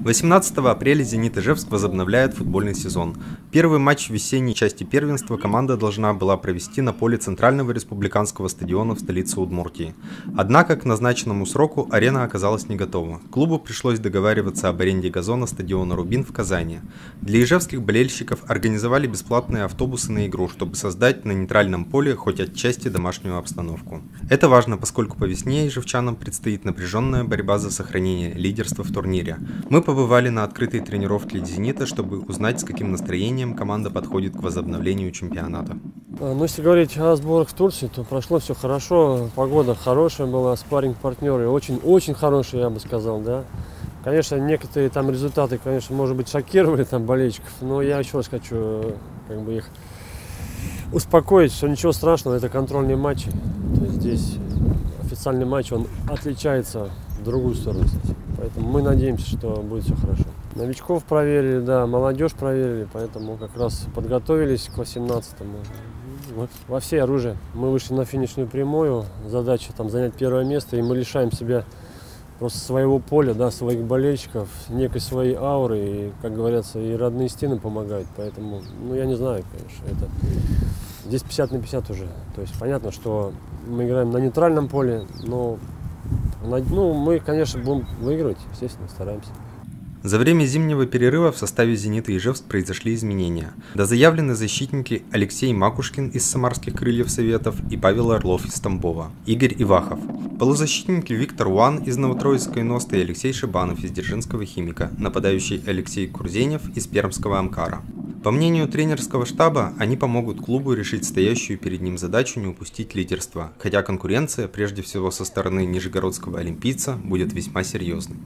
18 апреля «Зенит» Ижевск возобновляет футбольный сезон. Первый матч в весенней части первенства команда должна была провести на поле Центрального республиканского стадиона в столице Удмуртии. Однако к назначенному сроку арена оказалась не готова. Клубу пришлось договариваться об аренде газона стадиона «Рубин» в Казани. Для ижевских болельщиков организовали бесплатные автобусы на игру, чтобы создать на нейтральном поле хоть отчасти домашнюю обстановку. Это важно, поскольку по весне ижевчанам предстоит напряженная борьба за сохранение лидерства в турнире. Мы побывали на открытой тренировке «Зенита», чтобы узнать, с каким настроением команда подходит к возобновлению чемпионата. Ну, если говорить о сборах в Турции, то прошло все хорошо, погода хорошая была, спарринг-партнеры очень хорошие, я бы сказал, да. Конечно, некоторые там результаты, конечно, может быть, шокировали там болельщиков, но я еще раз хочу их успокоить, что ничего страшного, это контрольные матчи. То есть здесь официальный матч, он отличается в другую сторону, кстати. Поэтому мы надеемся, что будет все хорошо. Новичков проверили, да, молодежь проверили, поэтому как раз подготовились к 18-му. Вот, во все оружие. Мы вышли на финишную прямую, задача там занять первое место, и мы лишаем себя просто своего поля, да, своих болельщиков, некой своей ауры, и, как говорится, и родные стены помогают. Поэтому, я не знаю, конечно, это здесь 50 на 50 уже. То есть понятно, что мы играем на нейтральном поле, но мы, конечно, будем выигрывать, естественно, стараемся. За время зимнего перерыва в составе «Зенита» и Ижевск произошли изменения. Дозаявлены защитники Алексей Макушкин из Самарских крыльев Советов и Павел Орлов из Тамбова, Игорь Ивахов. Полузащитники Виктор Уан из Новотроицкой Носты и Алексей Шибанов из Дзержинского Химика, нападающий Алексей Курзенев из Пермского Амкара. По мнению тренерского штаба, они помогут клубу решить стоящую перед ним задачу не упустить лидерство, хотя конкуренция, прежде всего со стороны нижегородского олимпийца, будет весьма серьезной.